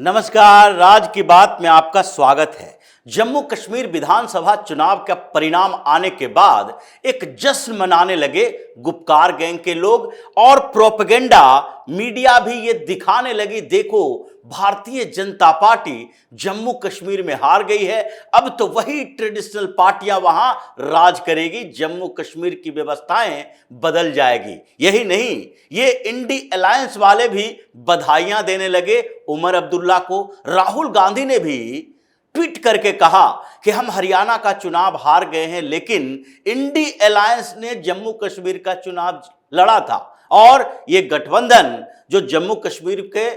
नमस्कार, राज की बात में आपका स्वागत है। जम्मू कश्मीर विधानसभा चुनाव का परिणाम आने के बाद एक जश्न मनाने लगे गुपकार गैंग के लोग और प्रोपेगेंडा मीडिया भी ये दिखाने लगी, देखो भारतीय जनता पार्टी जम्मू कश्मीर में हार गई है, अब तो वही ट्रेडिशनल पार्टियां वहां राज करेगी, जम्मू कश्मीर की व्यवस्थाएं बदल जाएगी। यही नहीं, ये इंडी अलायंस वाले भी बधाइयां देने लगे उमर अब्दुल्ला को। राहुल गांधी ने भी ट्वीट करके कहा कि हम हरियाणा का चुनाव हार गए हैं, लेकिन इंडी अलायंस ने जम्मू कश्मीर का चुनाव लड़ा था और ये गठबंधन जो जम्मू कश्मीर के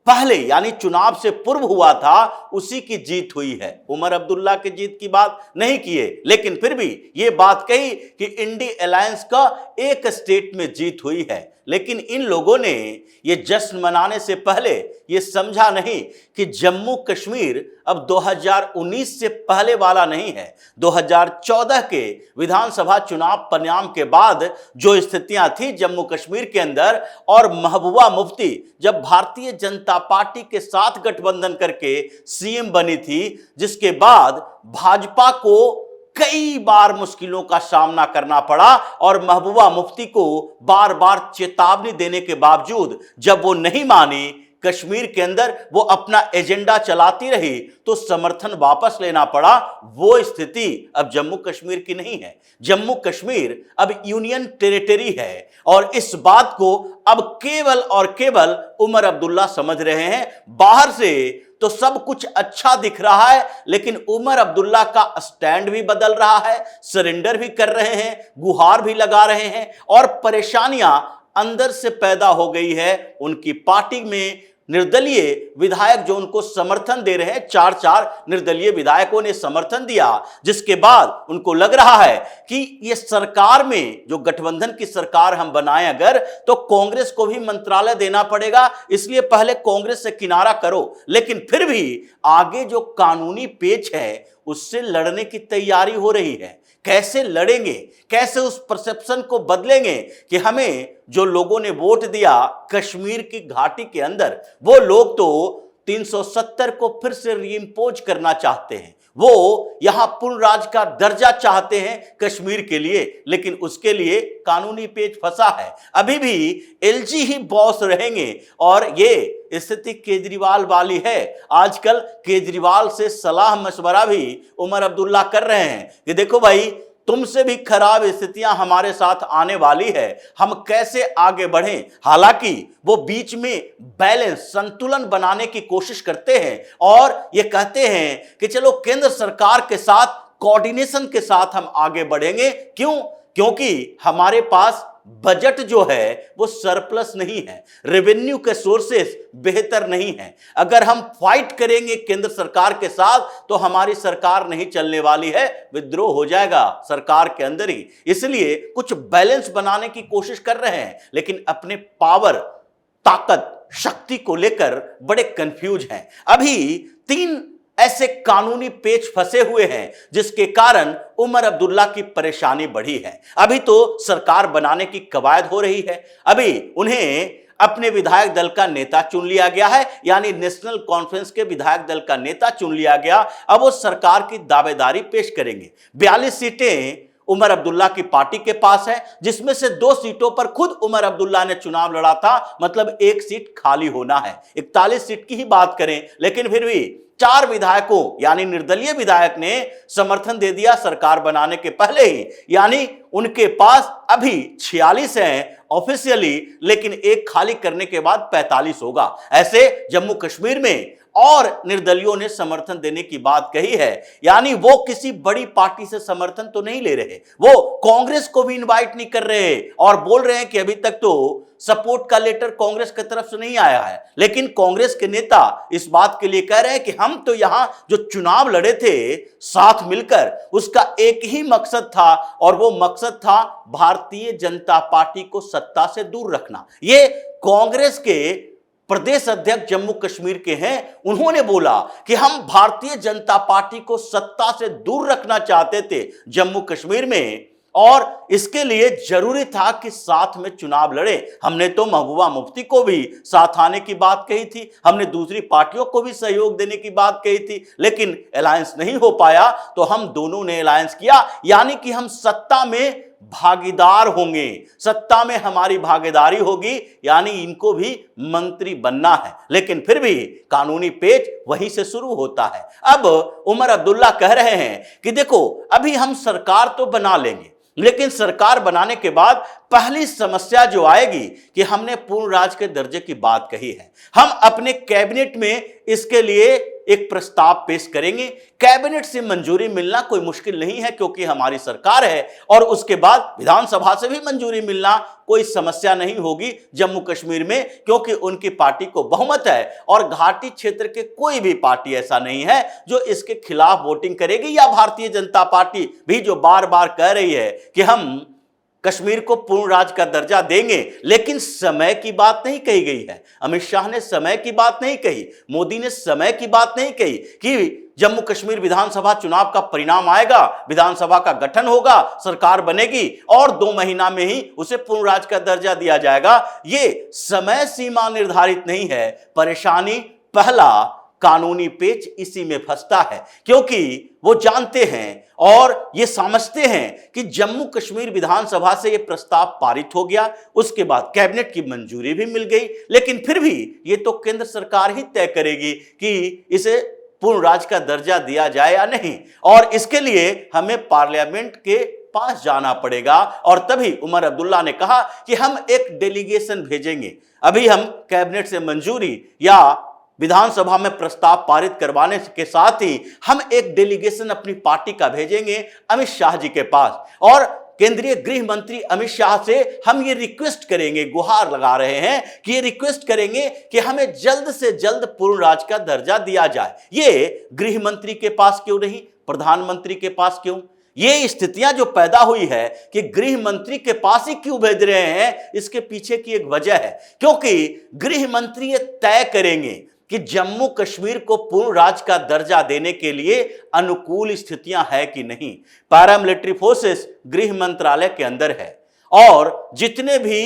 पहले यानी चुनाव से पूर्व हुआ था उसी की जीत हुई है। उमर अब्दुल्ला की जीत की बात नहीं किए, लेकिन फिर भी ये बात कही कि इंडी अलायंस का एक स्टेट में जीत हुई है। लेकिन इन लोगों ने ये जश्न मनाने से पहले ये समझा नहीं कि जम्मू कश्मीर अब 2019 से पहले वाला नहीं है। 2014 के विधानसभा चुनाव परिणाम के बाद जो स्थितियां थी जम्मू कश्मीर के अंदर, और महबूबा मुफ्ती जब भारतीय जनता पार्टी के साथ गठबंधन करके सीएम बनी थी, जिसके बाद भाजपा को कई बार मुश्किलों का सामना करना पड़ा और महबूबा मुफ्ती को बार बार चेतावनी देने के बावजूद जब वो नहीं मानी, कश्मीर के अंदर वो अपना एजेंडा चलाती रही, तो समर्थन वापस लेना पड़ा। वो स्थिति अब जम्मू कश्मीर की नहीं है। जम्मू कश्मीर अब यूनियन टेरिटरी है और इस बात को अब केवल और केवल उमर अब्दुल्ला समझ रहे हैं। बाहर से तो सब कुछ अच्छा दिख रहा है, लेकिन उमर अब्दुल्ला का स्टैंड भी बदल रहा है, सरेंडर भी कर रहे हैं, गुहार भी लगा रहे हैं और परेशानियां अंदर से पैदा हो गई है। उनकी पार्टी में निर्दलीय विधायक जो उनको समर्थन दे रहे हैं, चार निर्दलीय विधायकों ने समर्थन दिया, जिसके बाद उनको लग रहा है कि ये सरकार में जो गठबंधन की सरकार हम बनाएं अगर, तो कांग्रेस को भी मंत्रालय देना पड़ेगा, इसलिए पहले कांग्रेस से किनारा करो। लेकिन फिर भी आगे जो कानूनी पेच है उससे लड़ने की तैयारी हो रही है। कैसे लड़ेंगे, कैसे उस परसेप्शन को बदलेंगे कि हमें जो लोगों ने वोट दिया कश्मीर की घाटी के अंदर, वो लोग तो 370 को फिर से रीइंपोज करना चाहते हैं, वो यहां पूर्ण राज्य का दर्जा चाहते हैं कश्मीर के लिए, लेकिन उसके लिए कानूनी पेच फंसा है। अभी भी एलजी ही बॉस रहेंगे और ये स्थिति केजरीवाल वाली है। आजकल केजरीवाल से सलाह मशवरा भी उमर अब्दुल्ला कर रहे हैं कि देखो भाई, तुमसे भी खराब स्थितियां हमारे साथ आने वाली है, हम कैसे आगे बढ़ें। हालांकि वो बीच में बैलेंस, संतुलन बनाने की कोशिश करते हैं और ये कहते हैं कि चलो केंद्र सरकार के साथ कोऑर्डिनेशन के साथ हम आगे बढ़ेंगे। क्यों? क्योंकि हमारे पास बजट जो है वो सरप्लस नहीं है, रेवेन्यू के सोर्सेस बेहतर नहीं है। अगर हम फाइट करेंगे केंद्र सरकार के साथ तो हमारी सरकार नहीं चलने वाली है, विद्रोह हो जाएगा सरकार के अंदर ही। इसलिए कुछ बैलेंस बनाने की कोशिश कर रहे हैं, लेकिन अपने पावर, ताकत, शक्ति को लेकर बड़े कंफ्यूज हैं। अभी 3 ऐसे कानूनी पेच फंसे हुए हैं जिसके कारण उमर अब्दुल्ला की परेशानी बढ़ी है। अभी तो सरकार बनाने की कवायद हो रही है, अभी उन्हें अपने विधायक दल का नेता चुन लिया गया है, यानी नेशनल कॉन्फ्रेंस के विधायक दल का नेता चुन लिया गया। अब वो सरकार की दावेदारी पेश करेंगे। 42 सीटें उमर अब्दुल्ला की पार्टी के पास है, जिसमें से 2 सीटों पर खुद उमर अब्दुल्ला ने चुनाव लड़ा था, मतलब 1 सीट खाली होना है। 41 सीट की ही बात करें, लेकिन फिर भी 4 विधायकों यानी निर्दलीय विधायक ने समर्थन दे दिया सरकार बनाने के पहले ही, यानी उनके पास अभी 46 हैं ऑफिशियली, लेकिन 1 खाली करने के बाद 45 होगा। ऐसे जम्मू कश्मीर में और निर्दलियों ने समर्थन देने की बात कही है, यानी वो किसी बड़ी पार्टी से समर्थन तो नहीं ले रहे, वो कांग्रेस को भी इनवाइट नहीं कर रहे और बोल रहे हैं कि अभी तक तो सपोर्ट का लेटर कांग्रेस की तरफ से नहीं आया है। लेकिन कांग्रेस के नेता इस बात के लिए कह रहे हैं कि हम तो यहां जो चुनाव लड़े थे साथ मिलकर, उसका एक ही मकसद था और वो मकसद था भारतीय जनता पार्टी को सत्ता से दूर रखना। ये कांग्रेस के प्रदेश अध्यक्ष जम्मू कश्मीर के हैं, उन्होंने बोला कि हम भारतीय जनता पार्टी को सत्ता से दूर रखना चाहते थे जम्मू कश्मीर में, और इसके लिए जरूरी था कि साथ में चुनाव लड़े। हमने तो महबूबा मुफ्ती को भी साथ आने की बात कही थी, हमने दूसरी पार्टियों को भी सहयोग देने की बात कही थी, लेकिन अलायंस नहीं हो पाया तो हम दोनों ने अलायंस किया, यानी कि हम सत्ता में भागीदार होंगे, सत्ता में हमारी भागीदारी होगी, यानी इनको भी मंत्री बनना है। लेकिन फिर भी कानूनी पेच वहीं से शुरू होता है। अब उमर अब्दुल्ला कह रहे हैं कि देखो अभी हम सरकार तो बना लेंगे, लेकिन सरकार बनाने के बाद पहली समस्या जो आएगी कि हमने पूर्ण राज्य के दर्जे की बात कही है, हम अपने कैबिनेट में इसके लिए एक प्रस्ताव पेश करेंगे। कैबिनेट से मंजूरी मिलना कोई मुश्किल नहीं है क्योंकि हमारी सरकार है, और उसके बाद विधानसभा से भी मंजूरी मिलना कोई समस्या नहीं होगी जम्मू कश्मीर में, क्योंकि उनकी पार्टी को बहुमत है और घाटी क्षेत्र के कोई भी पार्टी ऐसा नहीं है जो इसके खिलाफ वोटिंग करेगी। या भारतीय जनता पार्टी भी जो बार बार कह रही है कि हम कश्मीर को पूर्ण राज्य का दर्जा देंगे, लेकिन समय की बात नहीं कही गई है। अमित शाह ने समय की बात नहीं कही, मोदी ने समय की बात नहीं कही कि जम्मू कश्मीर विधानसभा चुनाव का परिणाम आएगा, विधानसभा का गठन होगा, सरकार बनेगी और 2 महीना में ही उसे पूर्ण राज्य का दर्जा दिया जाएगा। ये समय सीमा निर्धारित नहीं है। परेशानी पहला कानूनी पेच इसी में फंसता है, क्योंकि वो जानते हैं और ये समझते हैं कि जम्मू कश्मीर विधानसभा से ये प्रस्ताव पारित हो गया, उसके बाद कैबिनेट की मंजूरी भी मिल गई, लेकिन फिर भी ये तो केंद्र सरकार ही तय करेगी कि इसे पूर्ण राज्य का दर्जा दिया जाए या नहीं, और इसके लिए हमें पार्लियामेंट के पास जाना पड़ेगा। और तभी उमर अब्दुल्ला ने कहा कि हम एक डेलीगेशन भेजेंगे। अभी हम कैबिनेट से मंजूरी या विधानसभा में प्रस्ताव पारित करवाने के साथ ही हम एक डेलीगेशन अपनी पार्टी का भेजेंगे अमित शाह जी के पास, और केंद्रीय गृह मंत्री अमित शाह से हम ये रिक्वेस्ट करेंगे, गुहार लगा रहे हैं कि ये रिक्वेस्ट करेंगे कि हमें जल्द से जल्द पूर्ण राज्य का दर्जा दिया जाए। ये गृह मंत्री के पास क्यों नहीं, प्रधानमंत्री के पास क्यों? ये स्थितियां जो पैदा हुई है कि गृह मंत्री के पास ही क्यों भेज रहे हैं, इसके पीछे की एक वजह है, क्योंकि गृह मंत्री ये तय करेंगे कि जम्मू कश्मीर को पूर्ण राज्य का दर्जा देने के लिए अनुकूल स्थितियां है कि नहीं। पैरामिलिट्री फोर्सेस गृह मंत्रालय के अंदर है और जितने भी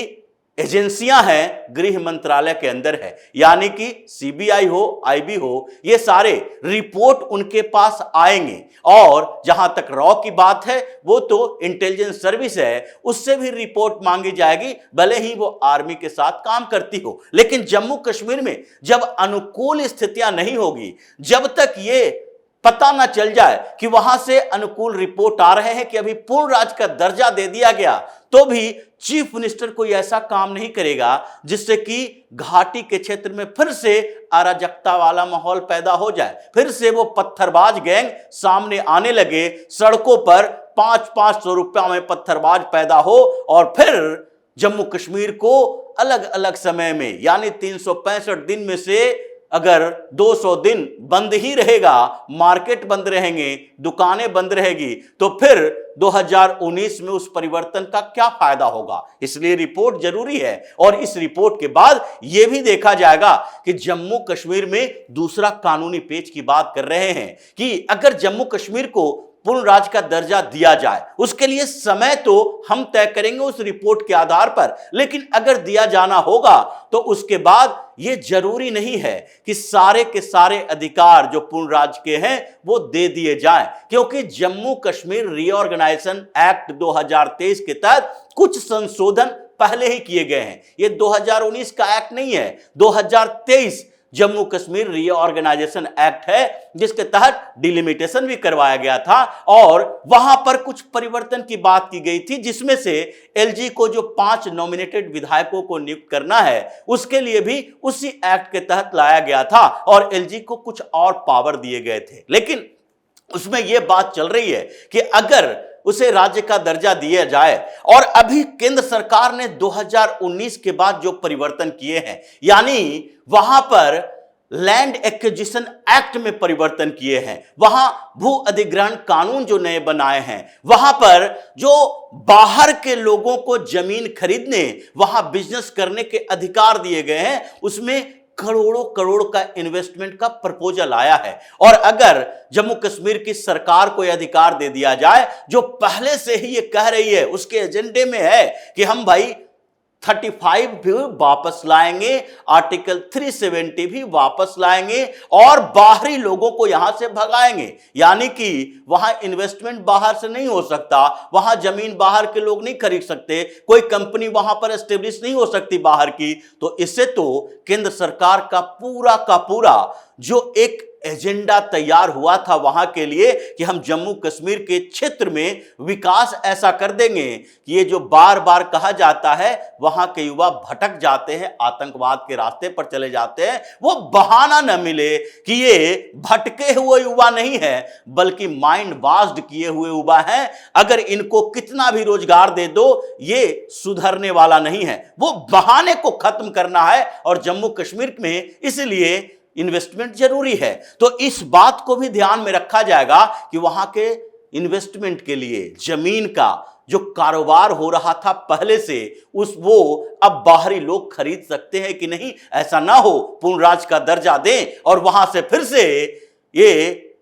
एजेंसियां हैं गृह मंत्रालय के अंदर है, यानी कि सीबीआई हो, आईबी हो, ये सारे रिपोर्ट उनके पास आएंगे। और जहां तक रॉ की बात है वो तो इंटेलिजेंस सर्विस है, उससे भी रिपोर्ट मांगी जाएगी, भले ही वो आर्मी के साथ काम करती हो। लेकिन जम्मू कश्मीर में जब अनुकूल स्थितियां नहीं होगी, जब तक ये पता ना चल जाए कि वहां से अनुकूल रिपोर्ट आ रहे हैं कि अभी पूर्ण राज्य का दर्जा दे दिया गया, तो भी चीफ मिनिस्टर कोई ऐसा काम नहीं करेगा जिससे कि घाटी के क्षेत्र में फिर से अराजकता वाला माहौल पैदा हो जाए, फिर से वो पत्थरबाज गैंग सामने आने लगे, सड़कों पर 500-500 रुपया में पत्थरबाज पैदा हो, और फिर जम्मू कश्मीर को अलग अलग समय में, यानी 365 दिन में से अगर 200 दिन बंद ही रहेगा, मार्केट बंद रहेंगे, दुकानें बंद रहेगी, तो फिर 2019 में उस परिवर्तन का क्या फायदा होगा। इसलिए रिपोर्ट जरूरी है, और इस रिपोर्ट के बाद यह भी देखा जाएगा कि जम्मू कश्मीर में दूसरा कानूनी पेच की बात कर रहे हैं कि अगर जम्मू कश्मीर को पूर्ण राज्य का दर्जा दिया जाए, उसके लिए समय तो हम तय करेंगे उस रिपोर्ट के आधार पर, लेकिन अगर दिया जाना होगा तो उसके बाद यह जरूरी नहीं है कि सारे के सारे अधिकार जो पूर्ण राज्य के हैं वो दे दिए जाएं, क्योंकि जम्मू कश्मीर रीऑर्गेनाइजेशन एक्ट 2023 के तहत कुछ संशोधन पहले ही किए गए हैं। ये 2019 का एक्ट नहीं है, 2023 जम्मू कश्मीर रीऑर्गेनाइजेशन एक्ट है, जिसके तहत डिलिमिटेशन भी करवाया गया था, और वहां पर कुछ परिवर्तन की बात की गई थी, जिसमें से एलजी को जो 5 नॉमिनेटेड विधायकों को नियुक्त करना है उसके लिए भी उसी एक्ट के तहत लाया गया था, और एलजी को कुछ और पावर दिए गए थे। लेकिन उसमें यह बात चल रही है कि अगर उसे राज्य का दर्जा दिया जाए, और अभी केंद्र सरकार ने 2019 के बाद जो परिवर्तन किए हैं, यानी वहां पर लैंड एक्विजिशन एक्ट में परिवर्तन किए हैं, वहां भू अधिग्रहण कानून जो नए बनाए हैं, वहां पर जो बाहर के लोगों को जमीन खरीदने, वहां बिजनेस करने के अधिकार दिए गए हैं, उसमें करोड़ों करोड़ का इन्वेस्टमेंट का प्रपोजल आया है। और अगर जम्मू कश्मीर की सरकार को यह अधिकार दे दिया जाए, जो पहले से ही ये कह रही है, उसके एजेंडे में है कि हम भाई 35 भी वापस लाएंगे, आर्टिकल 370 भी वापस लाएंगे और बाहरी लोगों को यहां से भगाएंगे, यानी कि वहां इन्वेस्टमेंट बाहर से नहीं हो सकता, वहां जमीन बाहर के लोग नहीं खरीद सकते, कोई कंपनी वहां पर एस्टेब्लिश नहीं हो सकती बाहर की। तो इससे तो केंद्र सरकार का पूरा जो एक एजेंडा तैयार हुआ था वहां के लिए कि हम जम्मू कश्मीर के क्षेत्र में विकास ऐसा कर देंगे कि ये जो बार बार कहा जाता है वहां के युवा भटक जाते हैं, आतंकवाद के रास्ते पर चले जाते हैं, वो बहाना न मिले कि ये भटके हुए युवा नहीं है बल्कि माइंड वाश्ड किए हुए युवा हैं। अगर इनको कितना भी रोजगार दे दो ये सुधरने वाला नहीं है। वो बहाने को खत्म करना है और जम्मू कश्मीर में इसलिए इन्वेस्टमेंट जरूरी है। तो इस बात को भी ध्यान में रखा जाएगा कि वहां के इन्वेस्टमेंट के लिए जमीन का जो कारोबार हो रहा था पहले से, वो अब बाहरी लोग खरीद सकते हैं कि नहीं। ऐसा ना हो पूर्ण राज्य का दर्जा दें और वहां से फिर से ये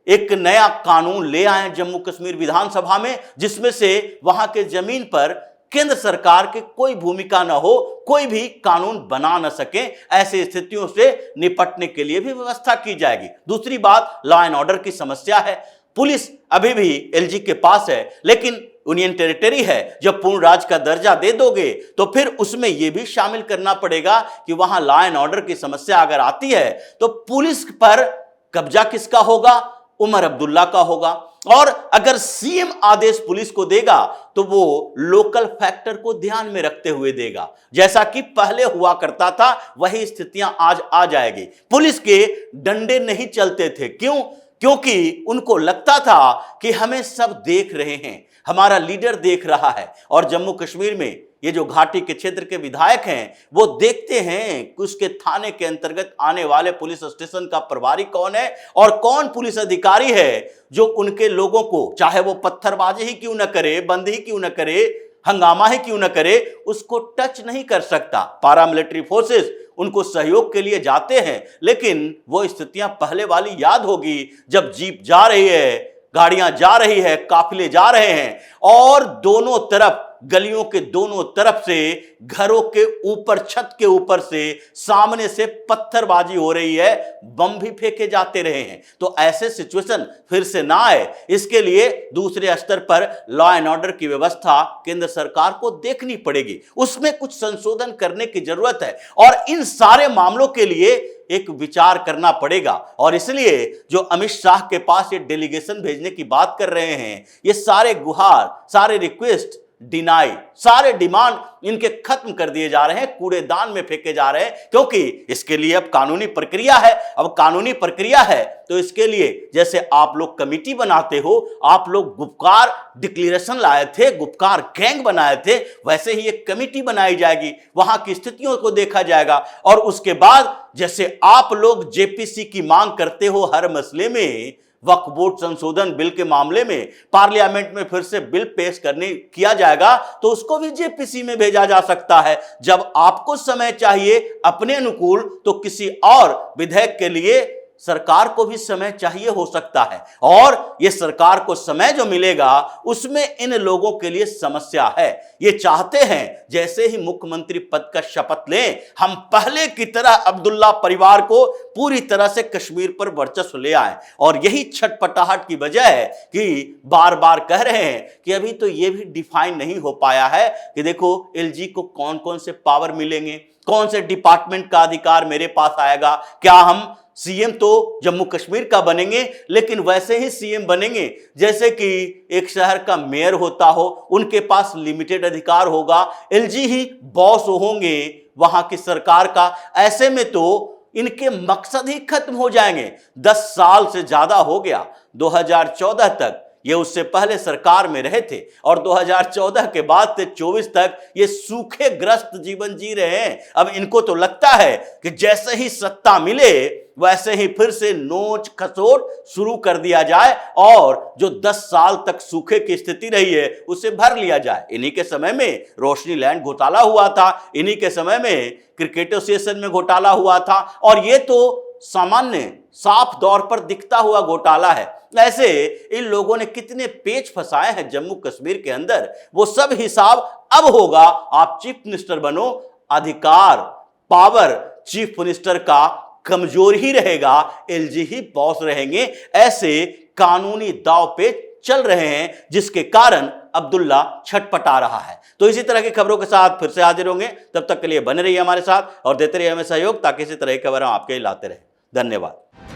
एक नया कानून ले आए जम्मू कश्मीर विधानसभा में, जिसमें से वहां के जमीन पर केंद्र सरकार की कोई भूमिका न हो, कोई भी कानून बना न सके। ऐसी स्थितियों से निपटने के लिए भी व्यवस्था की जाएगी। दूसरी बात, लॉ एंड ऑर्डर की समस्या है। पुलिस अभी भी एलजी के पास है, लेकिन यूनियन टेरिटरी है। जब पूर्ण राज्य का दर्जा दे दोगे तो फिर उसमें यह भी शामिल करना पड़ेगा कि वहां लॉ एंड ऑर्डर की समस्या अगर आती है तो पुलिस पर कब्जा किसका होगा? उमर अब्दुल्ला का होगा। और अगर सीएम आदेश पुलिस को देगा तो वो लोकल फैक्टर को ध्यान में रखते हुए देगा, जैसा कि पहले हुआ करता था। वही स्थितियां आज आ जाएगी। पुलिस के डंडे नहीं चलते थे, क्यों? क्योंकि उनको लगता था कि हमें सब देख रहे हैं, हमारा लीडर देख रहा है। और जम्मू कश्मीर में ये जो घाटी के क्षेत्र के विधायक हैं वो देखते हैं कि उसके थाने के अंतर्गत आने वाले पुलिस स्टेशन का प्रभारी कौन है और कौन पुलिस अधिकारी है जो उनके लोगों को, चाहे वो पत्थरबाजी ही क्यों न करे, बंद ही क्यों न करे, हंगामा ही क्यों न करे, उसको टच नहीं कर सकता। पारामिलिट्री फोर्सेस उनको सहयोग के लिए जाते हैं, लेकिन वो स्थितियां पहले वाली याद होगी जब जीप जा रही है, गाड़ियां जा रही है, काफिले जा रहे हैं और दोनों तरफ, गलियों के दोनों तरफ से, घरों के ऊपर, छत के ऊपर से, सामने से पत्थरबाजी हो रही है, बम भी फेंके जाते रहे हैं। तो ऐसे सिचुएशन फिर से ना आए, इसके लिए दूसरे स्तर पर लॉ एंड ऑर्डर की व्यवस्था केंद्र सरकार को देखनी पड़ेगी, उसमें कुछ संशोधन करने की जरूरत है और इन सारे मामलों के लिए एक विचार करना पड़ेगा। और इसलिए जो अमित शाह के पास ये डेलीगेशन भेजने की बात कर रहे हैं, ये सारे गुहार, सारे रिक्वेस्ट, डिनाई, सारे डिमांड इनके खत्म कर दिए जा रहे हैं, कूड़ेदान में फेंके जा रहे हैं, क्योंकि इसके लिए अब कानूनी प्रक्रिया है। अब कानूनी प्रक्रिया है तो इसके लिए जैसे आप लोग कमेटी बनाते हो, आप लोग गुपकार डिक्लेरेशन लाए थे, गुपकार गैंग बनाए थे, वैसे ही एक कमेटी बनाई जाएगी, वहां की स्थितियों को देखा जाएगा और उसके बाद जैसे आप लोग जेपीसी की मांग करते हो हर मसले में, वक्फ बोर्ड संशोधन बिल के मामले में पार्लियामेंट में फिर से बिल पेश किया जाएगा तो उसको भी जेपीसी में भेजा जा सकता है। जब आपको समय चाहिए अपने अनुकूल तो किसी और विधेयक के लिए सरकार को भी समय चाहिए हो सकता है, और ये सरकार को समय जो मिलेगा उसमें इन लोगों के लिए समस्या है। ये चाहते हैं जैसे ही मुख्यमंत्री पद का शपथ लें, हम पहले की तरह अब्दुल्ला परिवार को पूरी तरह से कश्मीर पर वर्चस्व ले आए। और यही छटपटाहट की वजह है कि बार बार कह रहे हैं कि अभी तो ये भी डिफाइन नहीं हो पाया है कि देखो एलजी को कौन कौन से पावर मिलेंगे, कौन से डिपार्टमेंट का अधिकार मेरे पास आएगा, क्या हम सीएम तो जम्मू कश्मीर का बनेंगे लेकिन वैसे ही सीएम बनेंगे जैसे कि एक शहर का मेयर होता हो, उनके पास लिमिटेड अधिकार होगा, एलजी ही बॉस होंगे वहां की सरकार का। ऐसे में तो इनके मकसद ही खत्म हो जाएंगे। 10 साल से ज्यादा हो गया, 2014 तक ये उससे पहले सरकार में रहे थे और 2014 के बाद से 24 तक ये सूखे ग्रस्त जीवन जी रहे हैं। अब इनको तो लगता है कि जैसे ही सत्ता मिले वैसे ही फिर से नोच खसोट शुरू कर दिया जाए और जो 10 साल तक सूखे की स्थिति रही है उसे भर लिया जाए। इन्हीं के समय में रोशनी लैंड घोटाला हुआ था, इन्हीं के समय में क्रिकेट एसोसिएशन में घोटाला हुआ था और ये तो सामान्य साफ तौर पर दिखता हुआ घोटाला है। ऐसे इन लोगों ने कितने पेच फंसाए हैं जम्मू कश्मीर के अंदर, वो सब हिसाब अब होगा। आप चीफ मिनिस्टर बनो, अधिकार पावर चीफ मिनिस्टर का कमजोर ही रहेगा, एलजी ही बॉस रहेंगे। ऐसे कानूनी दांव पेच चल रहे हैं जिसके कारण अब्दुल्ला छटपटा रहा है। तो इसी तरह की खबरों के साथ फिर से हाजिर होंगे, तब तक के लिए बने रहिए हमारे साथ और देते रहिए हमें सहयोग ताकि इसी तरह की खबर हम आपके लिए लाते रहे। धन्यवाद।